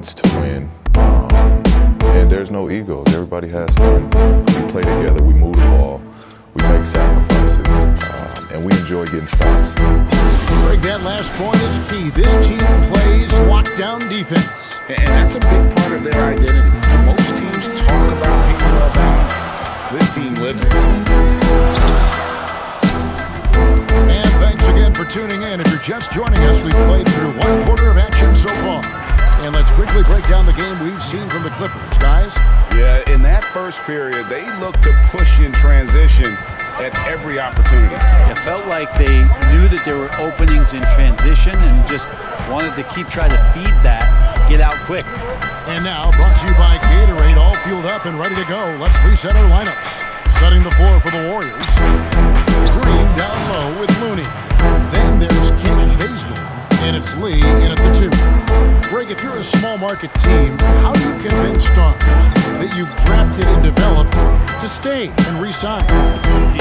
wants to win, and there's no egos. Everybody has fun. We play together, we move the ball, we make sacrifices, and we enjoy getting stops. Greg, that last point is key. This team plays lockdown defense. And that's a big part of their identity. Most teams talk about being well balanced. This team lives it. And thanks again for tuning in. If you're just joining us, we've played through one quarter of action so far. And let's quickly break down the game we've seen from the Clippers, guys. Yeah, in that first period, they looked to push in transition at every opportunity. It felt like they knew that there were openings in transition and just wanted to keep trying to feed that, get out quick. And now, brought to you by Gatorade, all fueled up and ready to go. Let's reset our lineups. Setting the floor for the Warriors. Green down low with Looney. Then there's Kent Bazemore, and it's Lee in at the 2. Greg, if you're a small market team, how do you convince stars that you've drafted and developed to stay and re-sign?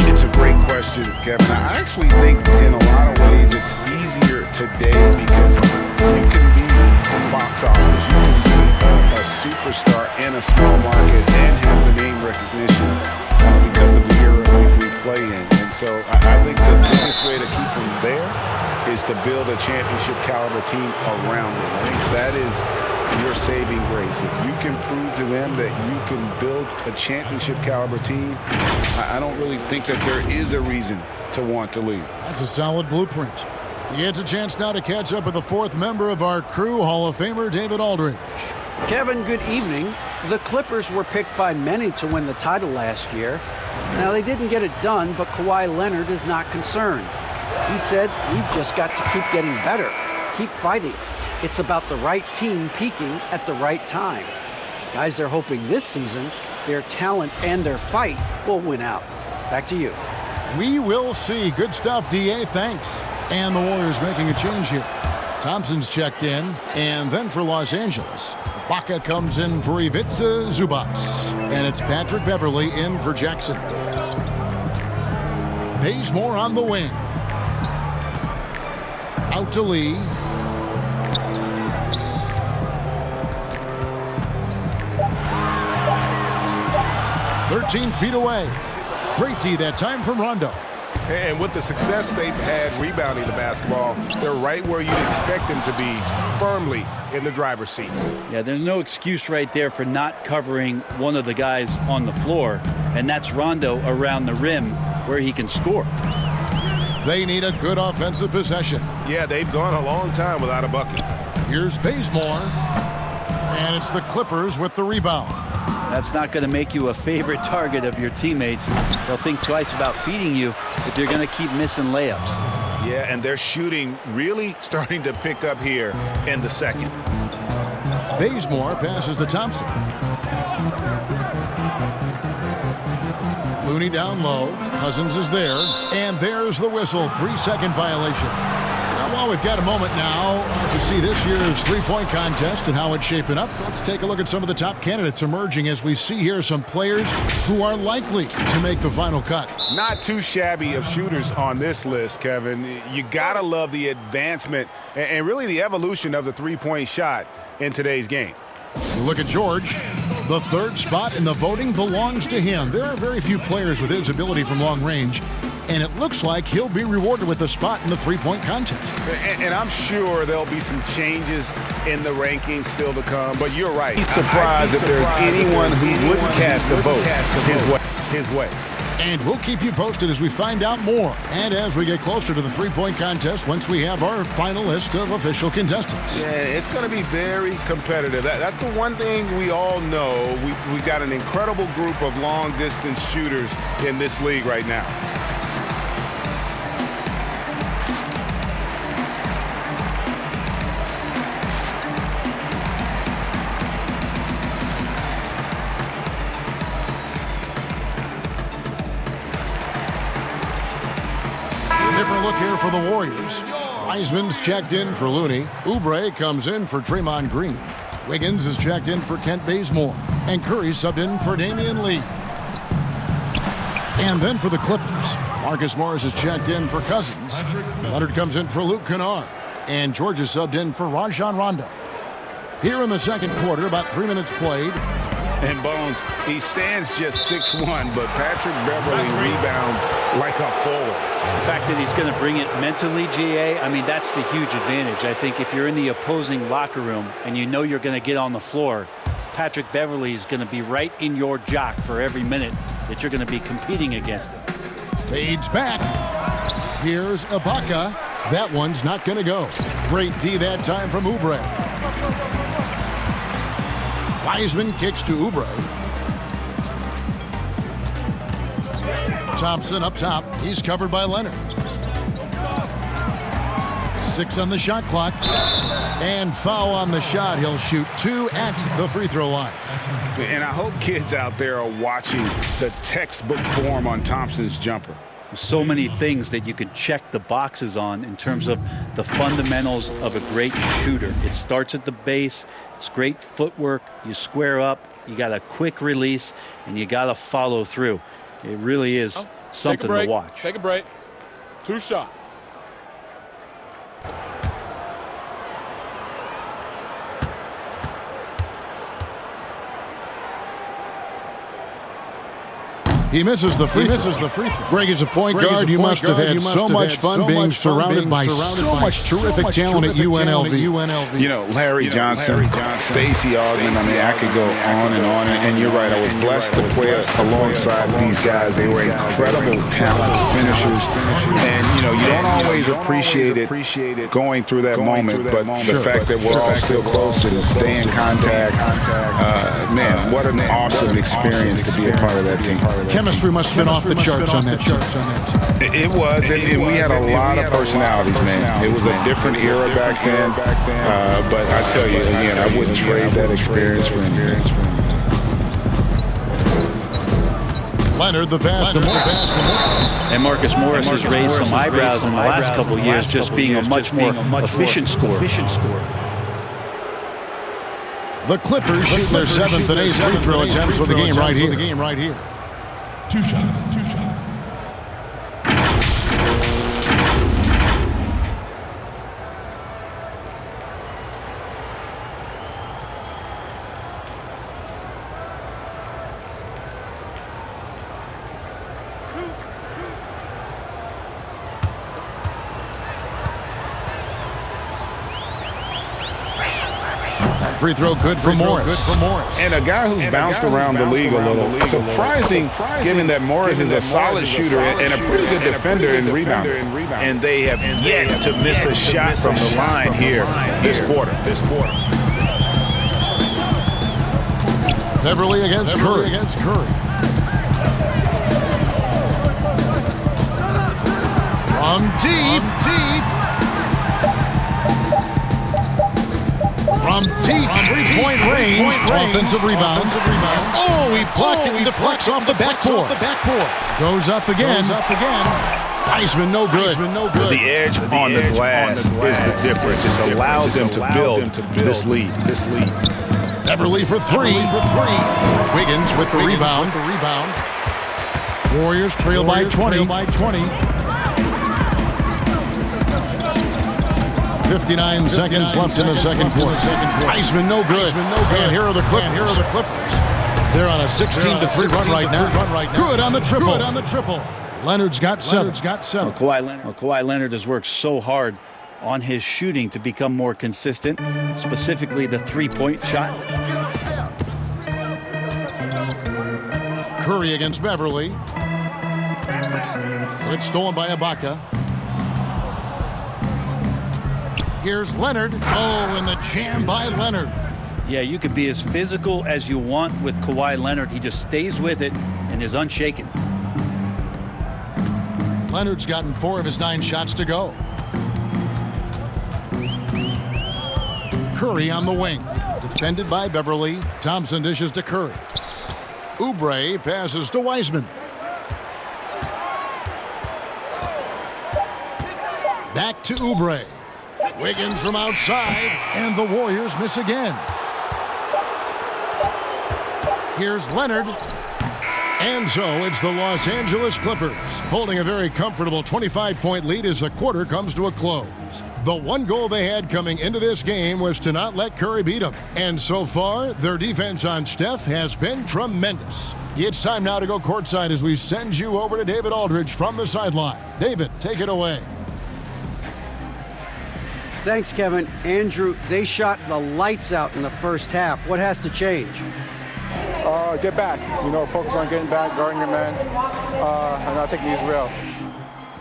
It's a great question, Kevin. I actually think in a lot of ways it's easier today because you can be a box office. You can be a superstar in a small market and have the name recognition because of the era we play in. And so I think the biggest way to keep them there is to build a championship caliber team around them. I think that is your saving grace. If you can prove to them that you can build a championship caliber team, I don't really think that there is a reason to want to leave. That's a solid blueprint. He gets a chance now to catch up with the 4th member of our crew, Hall of Famer David Aldridge. Kevin, good evening. The Clippers were picked by many to win the title last year. Now, they didn't get it done, but Kawhi Leonard is not concerned. He said, we've just got to keep getting better, keep fighting. It's about the right team peaking at the right time. Guys, they're hoping this season their talent and their fight will win out. Back to you. We will see. Good stuff, D.A. Thanks. And the Warriors making a change here. Thompson's checked in, and then for Los Angeles, Ibaka comes in for Ivica Zubac, and it's Patrick Beverley in for Jackson. Bazemore on the wing. Out to Lee. "13 feet away. Great D that time from Rondo. And with the success they've had rebounding the basketball, they're right where you'd expect them to be, firmly in the driver's seat. Yeah, there's no excuse right there for not covering one of the guys on the floor, and that's Rondo around the rim where he can score. They need a good offensive possession. Yeah, they've gone a long time without a bucket. Here's Bazemore, and it's the Clippers with the rebound. That's not going to make you a favorite target of your teammates. They'll think twice about feeding you if you're going to keep missing layups. Yeah, and their shooting really starting to pick up here in the second. Bazemore passes to Thompson. Looney down low. Cousins is there. And there's the whistle. 3-second violation. Now, while we've got a moment now to see this year's three-point contest and how it's shaping up, let's take a look at some of the top candidates emerging as we see here some players who are likely to make the final cut. Not too shabby of shooters on this list, Kevin. You gotta love the advancement and really the evolution of the three-point shot in today's game. Look at George. The 3rd spot in the voting belongs to him. There are very few players with his ability from long range, and it looks like he'll be rewarded with a spot in the three-point contest. And I'm sure there'll be some changes in the rankings still to come, but you're right. He's surprised if there's anyone who wouldn't cast a vote his way. And we'll keep you posted as we find out more and as we get closer to the three-point contest once we have our final list of official contestants. Yeah, it's going to be very competitive. That's the one thing we all know. We've got an incredible group of long-distance shooters in this league right now. Different look here for the Warriors. Wiseman's checked in for Looney. Oubre comes in for Draymond Green. Wiggins is checked in for Kent Bazemore. And Curry subbed in for Damian Lee. And then for the Clippers, Marcus Morris is checked in for Cousins. Leonard comes in for Luke Kennard. And George is subbed in for Rajon Rondo. Here in the second quarter, about 3 minutes played. And Bones, he stands just 6'1", but Patrick Beverly rebounds like a forward. The fact that he's going to bring it mentally, GA, I mean, that's the huge advantage. I think if you're in the opposing locker room and you know you're going to get on the floor, Patrick Beverly is going to be right in your jock for every minute that you're going to be competing against him. Fades back. Here's Ibaka. That one's not going to go. Great D that time from Oubre. Wiseman kicks to Oubre. Thompson up top. He's covered by Leonard. 6 on the shot clock. And foul on the shot. He'll shoot 2 at the free throw line. And I hope kids out there are watching the textbook form on Thompson's jumper. So many things that you can check the boxes on in terms of the fundamentals of a great shooter. It starts at the base. It's great footwork. You square up. You got a quick release, and you got to follow through. It really is something to watch. Take a break. 2 shots. He misses the free throw. Greg is a point guard. You must have had so much fun being surrounded by so much terrific talent at UNLV. You know, Larry Johnson, Stacey Augmon, I mean, I could go on. And you're right, I was blessed to play alongside these guys. They were incredible talents, finishers. And, you know, you don't always appreciate it going through that moment, but the fact that we're all still close and stay in contact, man, what an awesome experience to be a part of that team. Chemistry must have been off the charts on that team. It was, and we had a lot of personalities, man. It was a different era back then, but I tell you, again, I wouldn't trade that experience for anything. Leonard, the pass to Morris. And Marcus Morris has raised some eyebrows in the last couple of years, just being a much more efficient scorer. The Clippers shoot their 7th and 8th free throw attempts for the game right here. 2 shots. Free throw good for Morris. And a guy who's bounced around the league a little. Surprising, given that Morris is a solid shooter and a pretty good defender and rebounder. And they have yet to miss a shot from the line here this quarter. Beverly against Curry. From deep. From deep, 3-point range, offensive rebound. Oh, he blocked it and deflects off the backboard. Goes up again. Wiseman, no good. The edge on the glass is the difference. It's allowed them to build this lead. Beverly for 3. Wiggins with the rebound. Warriors trail by 20. 59 seconds left in the second quarter. Wiseman, no good. And here are the Clippers. They're on a 16-3 run right now. Good on the triple. Leonard's got 7. Kawhi Leonard has worked so hard on his shooting to become more consistent, specifically the 3-point shot. Curry against Beverly. It's stolen by Ibaka. Here's Leonard. Oh, and the jam by Leonard. Yeah, you could be as physical as you want with Kawhi Leonard. He just stays with it and is unshaken. Leonard's gotten 4 of his 9 shots to go. Curry on the wing. Defended by Beverly. Thompson dishes to Curry. Oubre passes to Wiseman. Back to Oubre. Wiggins from outside, and the Warriors miss again. Here's Leonard. And so it's the Los Angeles Clippers holding a very comfortable 25-point lead as the quarter comes to a close. The one goal they had coming into this game was to not let Curry beat them. And so far, their defense on Steph has been tremendous. It's time now to go courtside as we send you over to David Aldridge from the sideline. David, take it away. Thanks, Kevin. Andrew, they shot the lights out in the first half. What has to change? Get back. Focus on getting back, guarding your man, and not taking these real.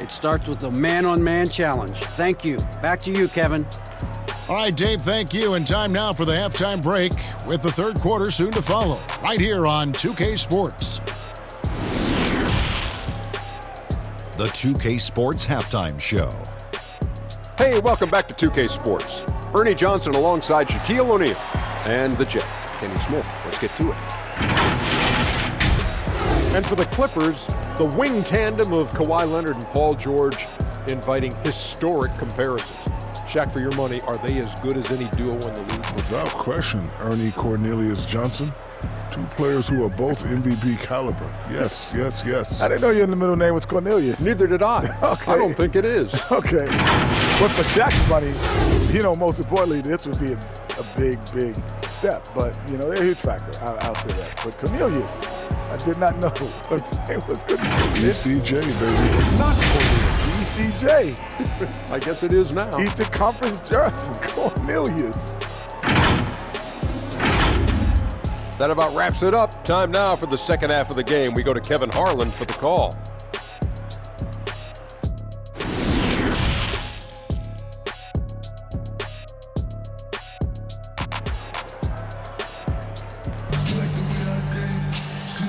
It starts with a man-on-man challenge. Thank you. Back to you, Kevin. All right, Dave, thank you. And time now for the halftime break with the third quarter soon to follow, right here on 2K Sports. The 2K Sports Halftime Show. Hey, welcome back to 2K Sports. Ernie Johnson alongside Shaquille O'Neal and the Jet, Kenny Smith. Let's get to it. And for the Clippers, the wing tandem of Kawhi Leonard and Paul George inviting historic comparisons. Shaq, for your money, are they as good as any duo in the league? Without question, Ernie Cornelius Johnson. Two players who are both MVP caliber. Yes, yes, yes. I didn't know your middle name was Cornelius. Neither did I. Okay. I don't think it is. Okay. But for Shaq's money, most importantly, this would be a big, big step. But, they're a huge factor. I'll say that. But Cornelius, I did not know it was good. BCJ, baby. Not Cornelius. BCJ. I guess it is now. Eastern Conference jersey. Cornelius. That about wraps it up. Time now for the second half of the game. We go to Kevin Harlan for the call.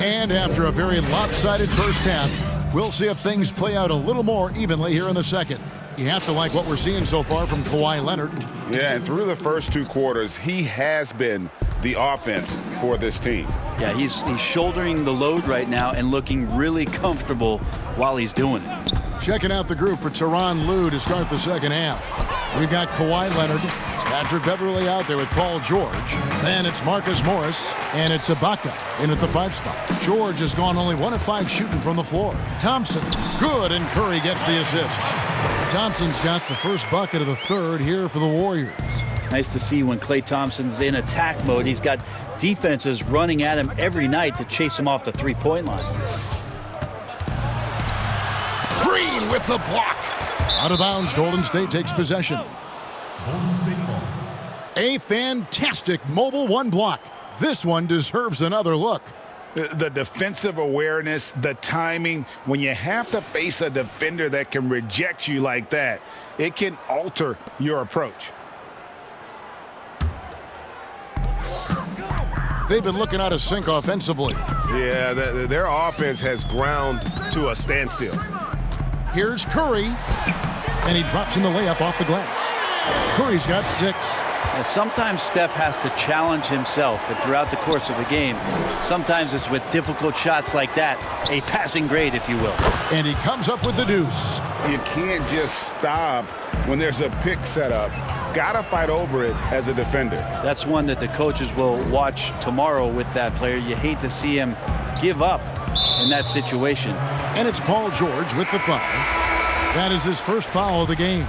And after a very lopsided first half, we'll see if things play out a little more evenly here in the second. You have to like what we're seeing so far from Kawhi Leonard. Yeah, and through the first two quarters, he has been the offense for this team. Yeah, he's shouldering the load right now and looking really comfortable while he's doing it. Checking out the group for Tyronn Lue to start the second half. We've got Kawhi Leonard, Patrick Beverley out there with Paul George. Then it's Marcus Morris, and it's Ibaka in at the 5 spot. George has gone only 1 of 5 shooting from the floor. Thompson, good, and Curry gets the assist. Thompson's got the first bucket of the third here for the Warriors. Nice to see when Klay Thompson's in attack mode. He's got defenses running at him every night to chase him off the three-point line. Green with the block. Out of bounds, Golden State takes possession. Golden State ball. A fantastic mobile one block. This one deserves another look. The defensive awareness, the timing, when you have to face a defender that can reject you like that, it can alter your approach. They've been looking out of sync offensively. Yeah, their offense has ground to a standstill. Here's Curry, and he drops in the layup off the glass. Curry's got 6. And sometimes Steph has to challenge himself, and throughout the course of the game, sometimes it's with difficult shots like that, a passing grade, if you will. And he comes up with the deuce. You can't just stop when there's a pick set up. Gotta fight over it as a defender. That's one that the coaches will watch tomorrow with that player. You hate to see him give up in that situation. And it's Paul George with the foul. That is his first foul of the game.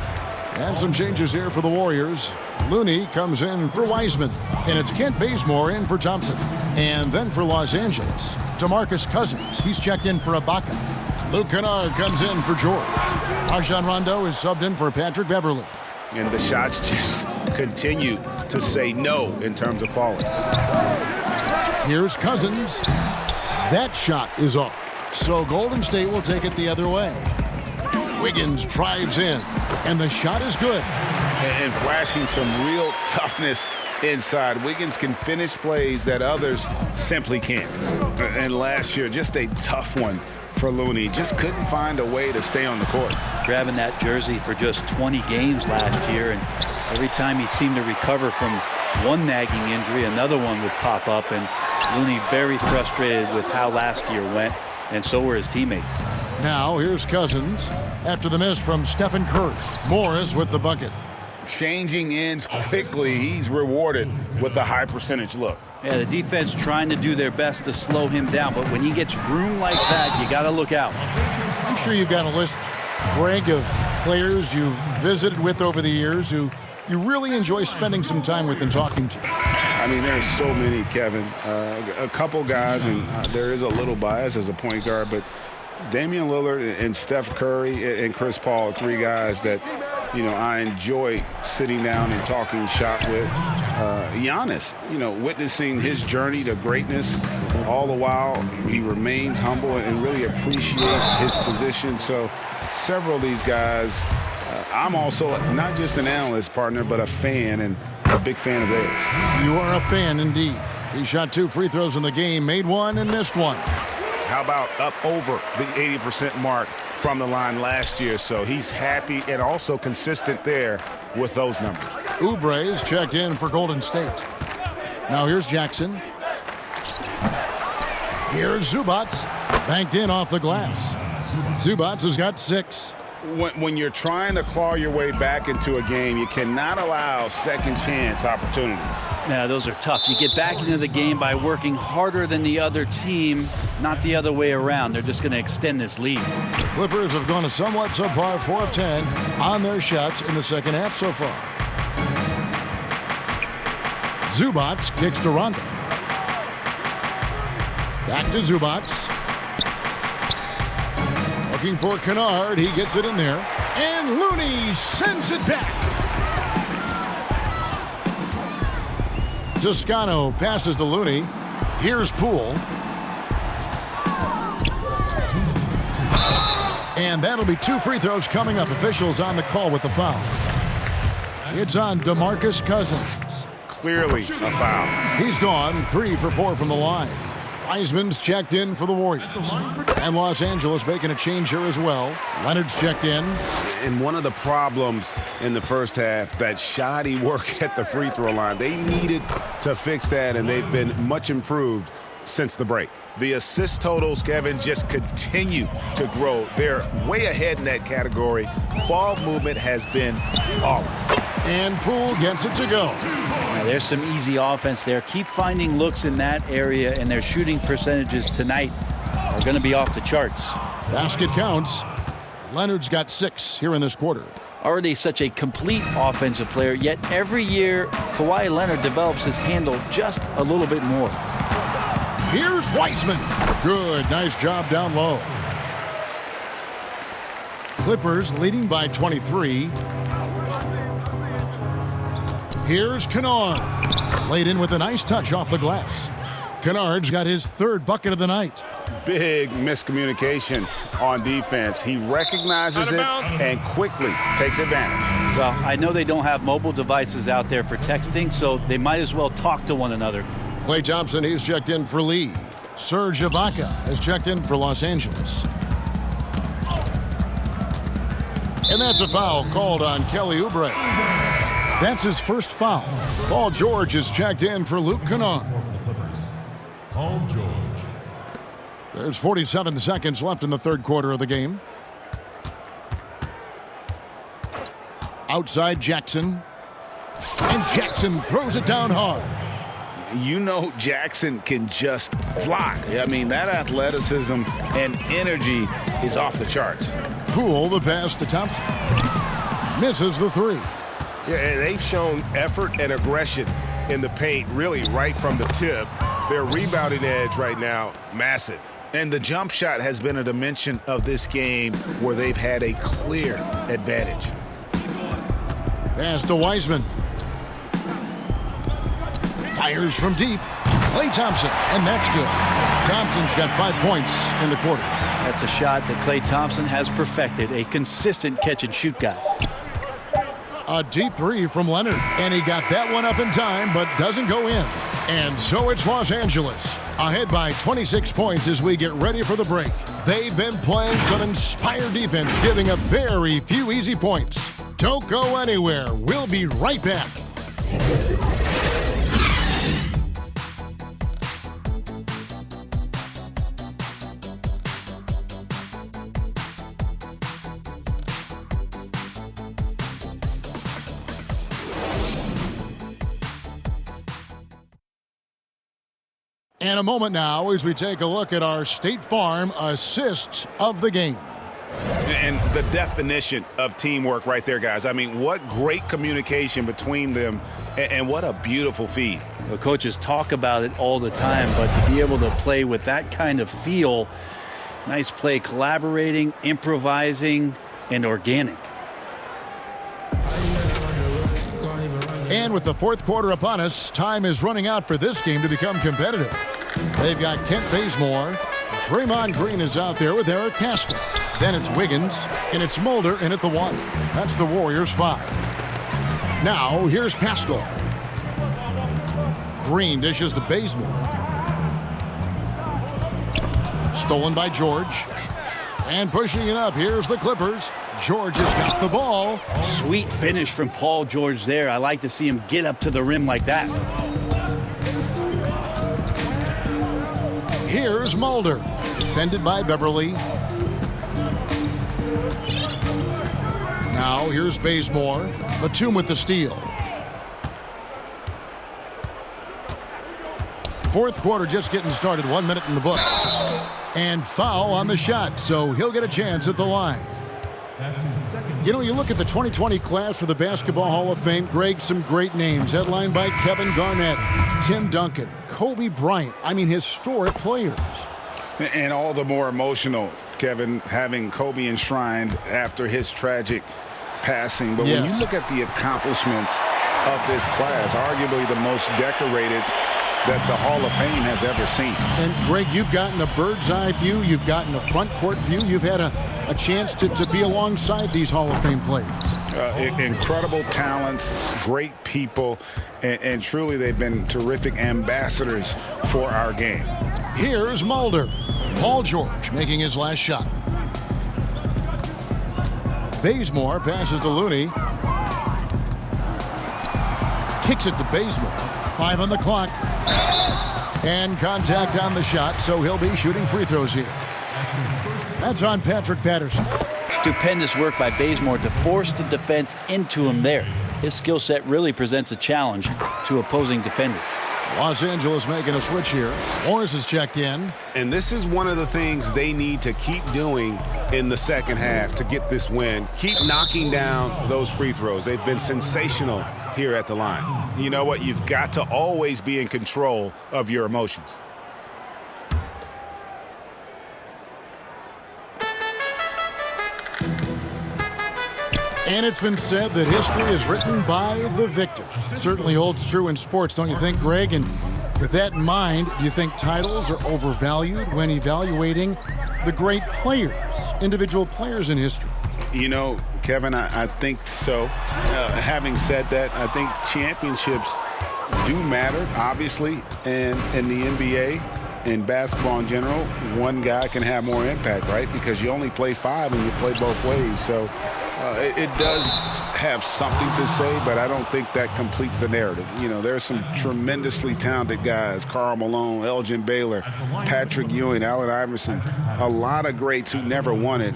And some changes here for the Warriors. Looney comes in for Wiseman. And it's Kent Bazemore in for Thompson. And then for Los Angeles, DeMarcus Cousins. He's checked in for Ibaka. Luke Kennard comes in for George. Rajon Rondo is subbed in for Patrick Beverley. And the shots just continue to say no in terms of falling. Here's Cousins. That shot is off. So Golden State will take it the other way. Wiggins drives in, and the shot is good. And flashing some real toughness inside. Wiggins can finish plays that others simply can't. And last year, just a tough one for Looney. Just couldn't find a way to stay on the court. Grabbing that jersey for just 20 games last year, and every time he seemed to recover from one nagging injury, another one would pop up, and Looney very frustrated with how last year went, and so were his teammates. Now here's Cousins after the miss from Stephen Curry. Morris with the bucket. changing ends quickly. He's rewarded with a high percentage look. Yeah, the defense trying to do their best to slow him down, but when he gets room like that, you got to look out. I'm sure you've got a list, Greg, of players you've visited with over the years who you really enjoy spending some time with and talking to. I mean, there's so many, Kevin. A couple guys, and there is a little bias as a point guard, but Damian Lillard and Steph Curry and Chris Paul are three guys that, you know, I enjoy sitting down and talking shop with. Giannis, you know, witnessing his journey to greatness, all the while he remains humble and really appreciates his position. So several of these guys, I'm also not just an analyst, partner, but a fan and a big fan of theirs. You are a fan indeed. He shot 2 free throws in the game, made 1 and missed 1. How about up over the 80% mark from the line last year? So he's happy and also consistent there with those numbers. Oubre's checked in for Golden State. Now here's Jackson. Here's Zubats, banked in off the glass. Zubats has got 6. When you're trying to claw your way back into a game, you cannot allow second chance opportunities. Yeah, those are tough. You get back into the game by working harder than the other team, not the other way around. They're just going to extend this lead. Clippers have gone a somewhat subpar 4 of 10 on their shots in the second half so far. Zubats kicks to Rondo. Back to Zubats. Looking for Kennard. He gets it in there. And Looney sends it back. Toscano passes to Looney. Here's Poole. And that'll be 2 free throws coming up. Officials on the call with the foul. It's on DeMarcus Cousins. Clearly a foul. He's gone 3 for 4 from the line. Wiseman's checked in for the Warriors. And Los Angeles making a change here as well. Leonard's checked in. And one of the problems in the first half, that shoddy work at the free throw line. They needed to fix that, and they've been much improved since the break. The assist totals, Kevin, just continue to grow. They're way ahead in that category. Ball movement has been flawless. And Poole gets it to go. Now, there's some easy offense there. Keep finding looks in that area, and their shooting percentages tonight are going to be off the charts. Basket counts. Leonard's got 6 here in this quarter. Already such a complete offensive player, yet every year Kawhi Leonard develops his handle just a little bit more. Here's Wiseman. Good, nice job down low. Clippers leading by 23. Here's Kennard. Laid in with a nice touch off the glass. Kennard's got his 3rd bucket of the night. Big miscommunication on defense. He recognizes it and quickly takes advantage. Well, I know they don't have mobile devices out there for texting, so they might as well talk to one another. Klay Thompson, he's checked in for Lee. Serge Ibaka has checked in for Los Angeles. And that's a foul called on Kelly Oubre. That's his first foul. Paul George is checked in for Luke Kennard. Paul George. There's 47 seconds left in the 3rd quarter of the game. Outside Jackson. And Jackson throws it down hard. You know Jackson can just fly. I mean, that athleticism and energy is off the charts. Poole the pass to Thompson. Misses the 3. Yeah, they've shown effort and aggression in the paint, really right from the tip. Their rebounding edge right now, massive. And the jump shot has been a dimension of this game where they've had a clear advantage. Pass to Wiseman. Fires from deep. Klay Thompson, and that's good. Thompson's got 5 points in the quarter. That's a shot that Klay Thompson has perfected, a consistent catch-and-shoot guy. A deep 3 from Leonard, and he got that one up in time, but doesn't go in. And so it's Los Angeles, ahead by 26 points as we get ready for the break. They've been playing some inspired defense, giving up very few easy points. Don't go anywhere. We'll be right back. And a moment now as we take a look at our State Farm assists of the game. And the definition of teamwork right there, guys. I mean, what great communication between them, and what a beautiful feed. The coaches talk about it all the time, but to be able to play with that kind of feel, nice play, collaborating, improvising, and organic. And with the fourth quarter upon us, time is running out for this game to become competitive. They've got Kent Bazemore. Draymond Green is out there with Eric Pascal. Then it's Wiggins, and it's Mulder in at the 1. That's the Warriors' 5. Now, here's Pascal. Green dishes to Bazemore. Stolen by George. And pushing it up, here's the Clippers. George has got the ball. Sweet finish from Paul George there. I like to see him get up to the rim like that. Here's Mulder. Defended by Beverly. Now here's Bazemore. Batum with the steal. Fourth quarter just getting started. 1 minute in the books. And foul on the shot, so he'll get a chance at the line. You know, you look at the 2020 class for the Basketball Hall of Fame, Greg, some great names. Headlined by Kevin Garnett, Tim Duncan, Kobe Bryant. I mean, historic players. And all the more emotional, Kevin, having Kobe enshrined after his tragic passing. But when you look at the accomplishments of this class, arguably the most decorated that the Hall of Fame has ever seen. And, Greg, you've gotten a bird's eye view. You've gotten a front court view. You've had a chance to be alongside these Hall of Fame players. Incredible talents, great people, and truly they've been terrific ambassadors for our game. Here's Mulder. Paul George making his last shot. Bazemore passes to Looney. Kicks it to Bazemore. 5 on the clock. And contact on the shot, so he'll be shooting free throws here. That's on Patrick Patterson. Stupendous work by Bazemore to force the defense into him there. His skill set really presents a challenge to opposing defenders. Los Angeles making a switch here. Morris is checked in. And this is one of the things they need to keep doing in the second half to get this win. Keep knocking down those free throws. They've been sensational here at the line. You know what? You've got to always be in control of your emotions. And it's been said that history is written by the victor. Certainly holds true in sports, don't you think, Greg? And with that in mind, do you think titles are overvalued when evaluating the great players, individual players in history? You know, Kevin, I think so. Having said that, I think championships do matter, obviously, and in the NBA, in basketball in general, one guy can have more impact, right? Because you only play 5 and you play both ways. So it does have something to say, but I don't think that completes the narrative. You know, there's some tremendously talented guys, Karl Malone, Elgin Baylor, Patrick Ewing, Allen Iverson, a lot of greats who never won it.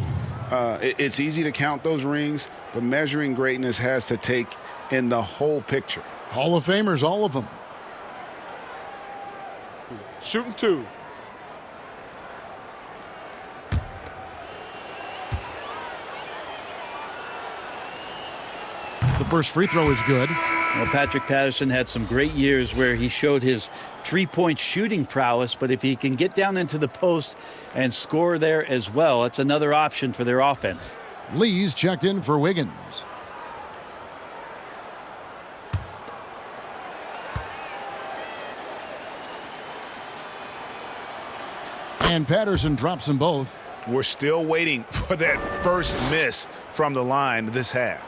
It's easy to count those rings, but measuring greatness has to take in the whole picture. Hall of Famers, all of them. Shooting 2. The first free throw is good. Well, Patrick Patterson had some great years where he showed his three-point shooting prowess, but if he can get down into the post and score there as well, it's another option for their offense. Lee's checked in for Wiggins. And Patterson drops them both. We're still waiting for that first miss from the line this half.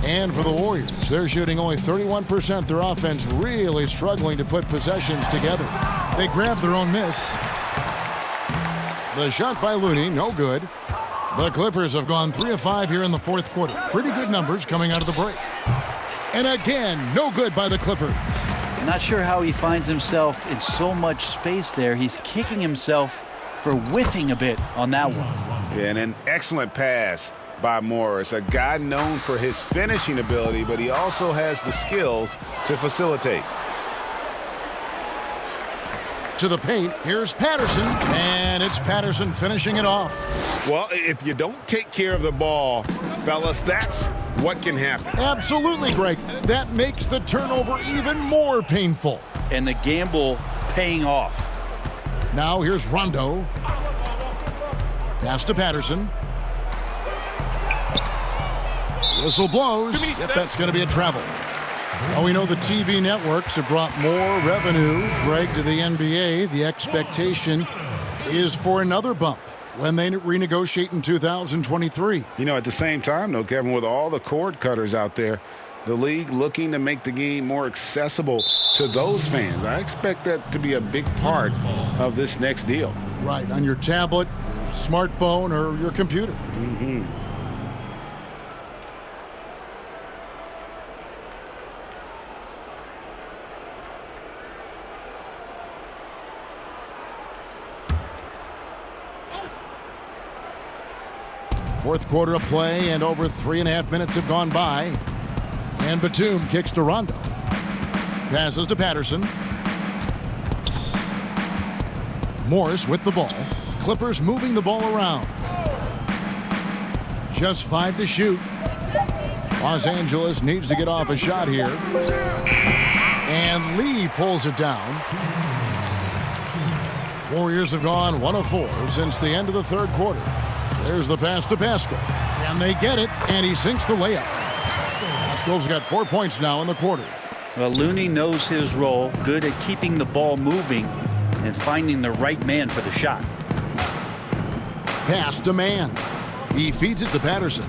And for the Warriors, they're shooting only 31%. Their offense really struggling to put possessions together. They grab their own miss. The shot by Looney, no good. The Clippers have gone 3 of 5 here in the fourth quarter. Pretty good numbers coming out of the break. And again, no good by the Clippers. Not sure how he finds himself in so much space there. He's kicking himself for whiffing a bit on that one. Yeah, and an excellent pass by Morris, a guy known for his finishing ability, but he also has the skills to facilitate. to the paint. Here's Patterson, and it's Patterson finishing it off. Well, if you don't take care of the ball, fellas, that's what can happen. Absolutely, Greg. That makes the turnover even more painful. And the gamble paying off. Now here's Rondo. Pass to Patterson. Whistle blows. Yep, that's going to be a travel. Well, we know the TV networks have brought more revenue, Greg, to the NBA. The expectation is for another bump when they renegotiate in 2023. You know, at the same time, though, Kevin, with all the cord cutters out there, the league looking to make the game more accessible to those fans. I expect that to be a big part of this next deal. Right, on your tablet, your smartphone, or your computer. Mm-hmm. Fourth quarter of play, and over 3.5 minutes have gone by. And Batum kicks to Rondo. Passes to Patterson. Morris with the ball. Clippers moving the ball around. Just 5 to shoot. Los Angeles needs to get off a shot here. And Lee pulls it down. Warriors have gone 1 of 4 since the end of the third quarter. There's the pass to Pascal. Can they get it? And he sinks the layup. Pascal's got 4 points now in the quarter. Well, Looney knows his role, good at keeping the ball moving and finding the right man for the shot. Pass to Mann. He feeds it to Patterson.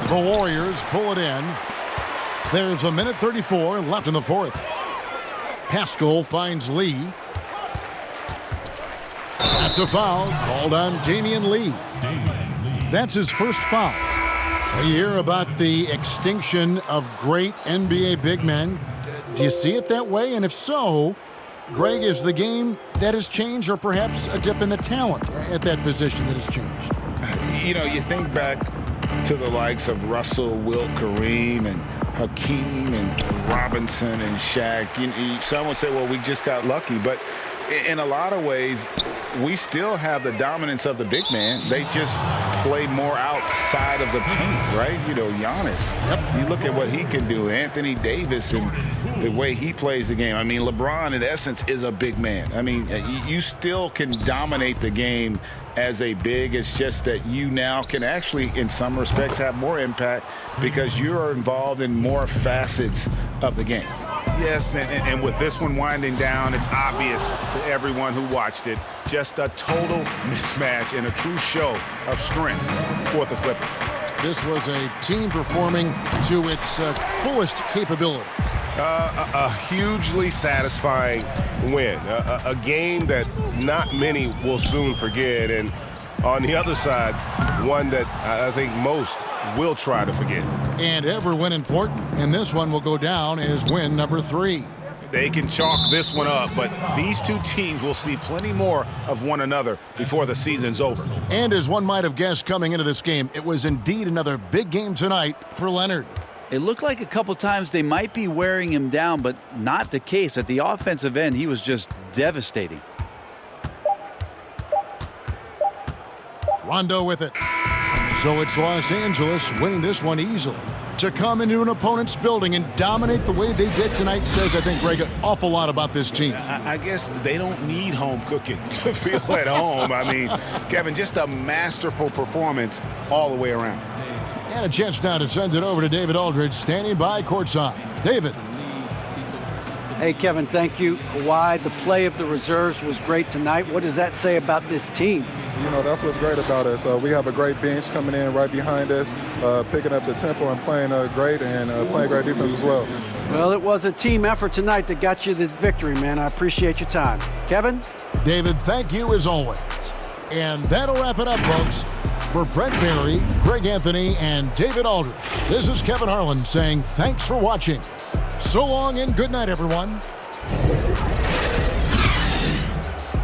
The Warriors pull it in. There's 1:34 left in the fourth. Pascal finds Lee. That's a foul called on Damian Lee. That's his first foul. We hear about the extinction of great NBA big men. Do you see it that way? And if so, Greg, is the game that has changed, or perhaps a dip in the talent at that position that has changed? You know, you think back to the likes of Russell, Wilt, Kareem, and Hakeem, and Robinson, and Shaq. Some would say, well, we just got lucky. But in a lot of ways, we still have the dominance of the big man. They just play more outside of the paint, right? You know, Giannis. Yep. You look at what he can do. Anthony Davis and the way he plays the game. I mean, LeBron, in essence, is a big man. I mean, you still can dominate the game as a big. It's just that you now can actually, in some respects, have more impact because you're involved in more facets of the game. Yes, and with this one winding down, it's obvious to everyone who watched it, just a total mismatch and a true show of strength for the Clippers. This was a team performing to its fullest capability. A hugely satisfying win, a game that not many will soon forget, and on the other side, one that I think most will try to forget. And every win important, and this one will go down as win number 3. They can chalk this one up, but these two teams will see plenty more of one another before the season's over. And as one might have guessed coming into this game, it was indeed another big game tonight for Leonard. It looked like a couple times they might be wearing him down, but not the case. At the offensive end, he was just devastating. Rondo with it. So it's Los Angeles winning this one easily. To come into an opponent's building and dominate the way they did tonight says, I think, Greg, an awful lot about this team. I guess they don't need home cooking to feel at home. I mean, Kevin, just a masterful performance all the way around. And a chance now to send it over to David Aldridge, standing by courtside. David. Hey, Kevin, thank you. Kawhi, the play of the reserves was great tonight. What does that say about this team? You know, that's what's great about us. We have a great bench coming in right behind us, picking up the tempo and playing great, and playing great defense as well. Well, it was a team effort tonight that got you the victory, man. I appreciate your time. Kevin? David, thank you as always. And that'll wrap it up, folks. For Brent Barry, Greg Anthony, and David Aldridge, this is Kevin Harlan saying thanks for watching. So long and good night, everyone.